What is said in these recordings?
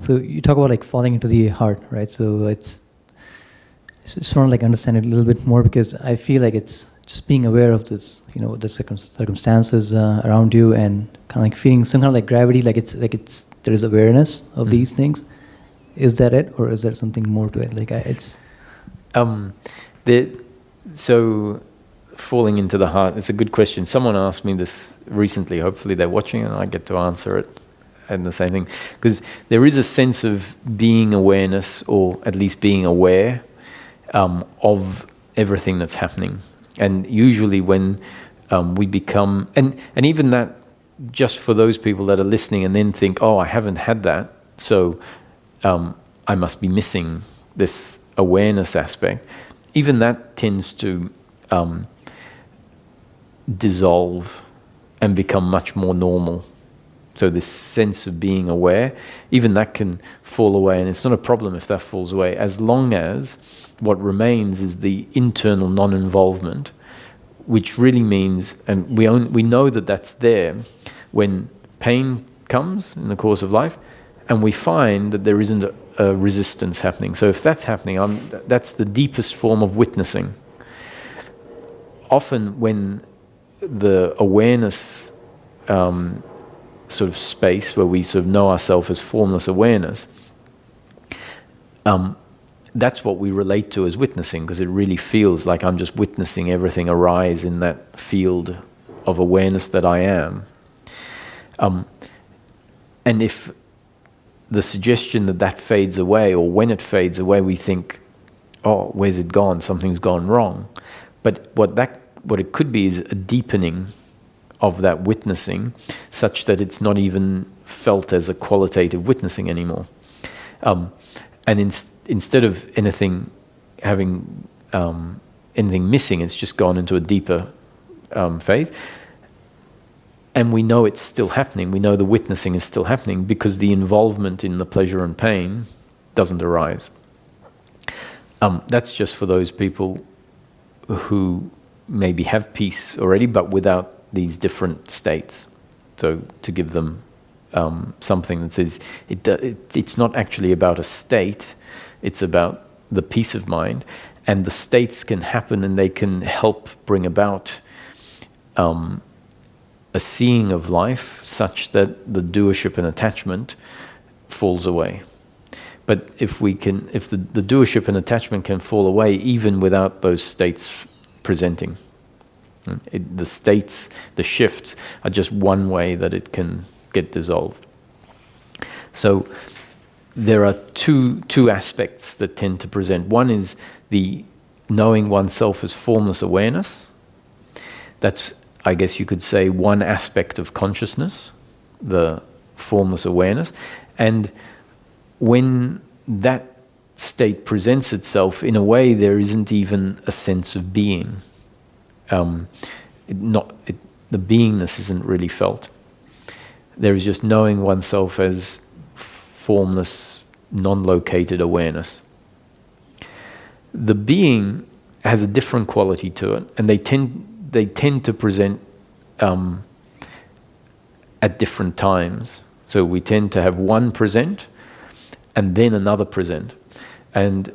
So you talk about like falling into the heart, right? So it's just want to like understand it a little bit more, because I feel like it's just being aware of this, the circumstances around you, and kind of like feeling some kind of like gravity, like it's there is awareness of these things. Is that it, or is there something more to it? Like so falling into the heart, it's a good question. Someone asked me this recently. Hopefully they're watching and I get to answer it. And the same thing, because there is a sense of being awareness, or at least being aware of everything that's happening. And usually when we become, and even that, just for those people that are listening and then think, oh, I haven't had that, so I must be missing this awareness aspect, even that tends to dissolve and become much more normal. So this sense of being aware, even that can fall away, and it's not a problem if that falls away, as long as what remains is the internal non-involvement, which really means, and we know that that's there when pain comes in the course of life, and we find that there isn't a resistance happening. So if that's happening, that's the deepest form of witnessing. Often when the awareness sort of space where we sort of know ourselves as formless awareness, that's what we relate to as witnessing, because it really feels like I'm just witnessing everything arise in that field of awareness that I am. And if the suggestion that fades away, or when it fades away, we think, oh, where's it gone? Something's gone wrong. But what it could be is a deepening of that witnessing, such that it's not even felt as a qualitative witnessing anymore. And instead of anything having anything missing, it's just gone into a deeper phase. And we know it's still happening. We know the witnessing is still happening, because the involvement in the pleasure and pain doesn't arise. That's just for those people who maybe have peace already, but without these different states. So to give them something that says it's not actually about a state, it's about the peace of mind, and the states can happen and they can help bring about a seeing of life such that the doership and attachment falls away. But if the doership and attachment can fall away even without those states presenting, the states, the shifts, are just one way that it can get dissolved. So there are two aspects that tend to present. One is the knowing oneself as formless awareness. That's, I guess you could say, one aspect of consciousness, the formless awareness. And when that state presents itself, in a way there isn't even a sense of being. The beingness isn't really felt. There is just knowing oneself as formless, non-located awareness. The being has a different quality to it, and they tend to present at different times. So we tend to have one present and then another present. And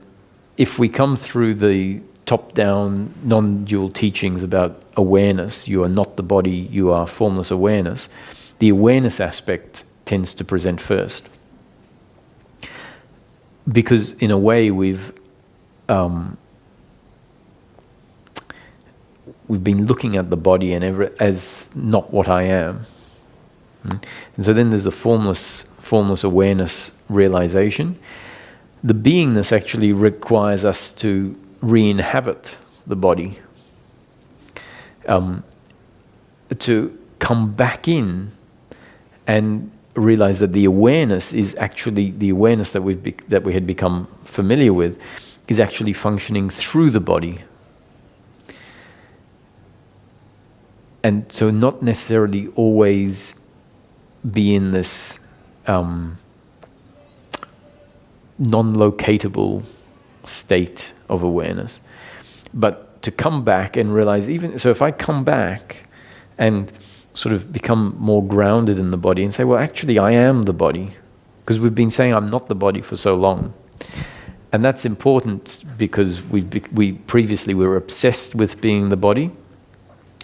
if we come through the top-down, non-dual teachings about awareness, you are not the body, you are formless awareness, the awareness aspect tends to present first. Because in a way we've been looking at the body and as not what I am. And so then there's a formless awareness realization. The beingness actually requires us to re-inhabit the body, to come back in and realize that the awareness is actually the awareness that we had become familiar with, is actually functioning through the body. And so not necessarily always be in this non-locatable state of awareness, but to come back and realize, even so, if I come back and sort of become more grounded in the body and say, well, actually I am the body, Because we've been saying I'm not the body for so long. And that's important because we previously were obsessed with being the body.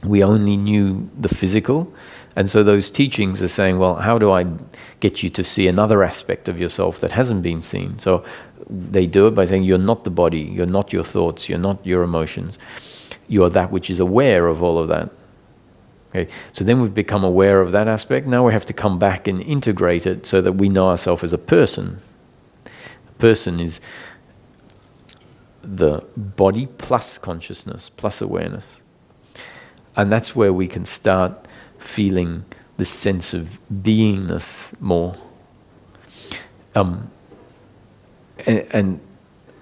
We only knew the physical. And so those teachings are saying, well, how do I get you to see another aspect of yourself that hasn't been seen? So they do it by saying, you're not the body, you're not your thoughts, you're not your emotions. You're that which is aware of all of that. Okay. So then we've become aware of that aspect. Now we have to come back and integrate it so that we know ourselves as a person. A person is the body plus consciousness, plus awareness. And that's where we can start feeling this sense of beingness more. And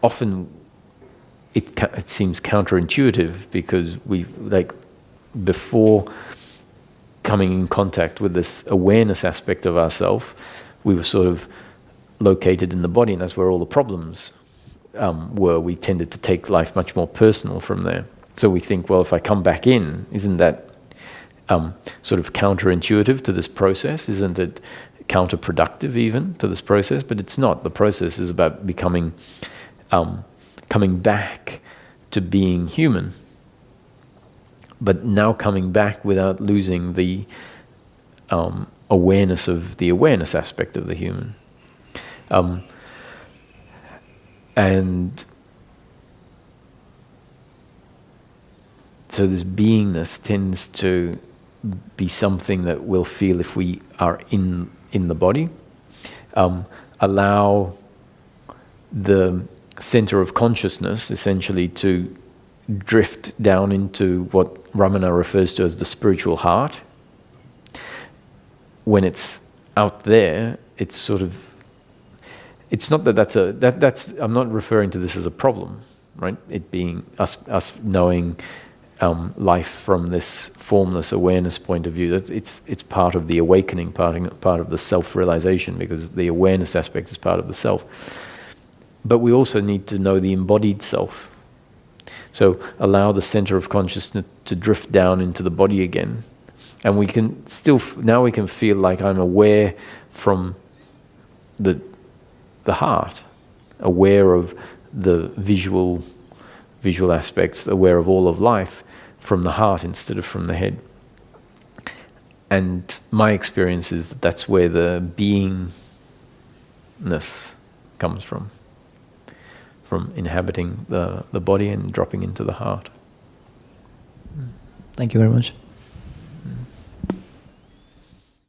often it seems counterintuitive because before coming in contact with this awareness aspect of ourself, we were sort of located in the body, and that's where all the problems were. We tended to take life much more personal from there. So we think, well, if I come back in, isn't that sort of counterintuitive to this process? Isn't it counterproductive even to this process? But it's not. The process is about becoming, coming back to being human. But now coming back without losing the awareness of the awareness aspect of the human. And so this beingness tends to be something that we'll feel if we are in the body. Allow the center of consciousness essentially to drift down into what Ramana refers to as the spiritual heart. When it's out there, it's sort of, it's not that that's I'm not referring to this as a problem, right? It being us knowing life from this formless awareness point of view. That it's part of the awakening, part of the self-realization, because the awareness aspect is part of the self. But we also need to know the embodied self. So allow the center of consciousness to drift down into the body again. And we can still, now we can feel like I'm aware from the heart, aware of the visual aspects, aware of all of life from the heart instead of from the head. And my experience is that that's where the beingness comes from inhabiting the body and dropping into the heart. Thank you very much.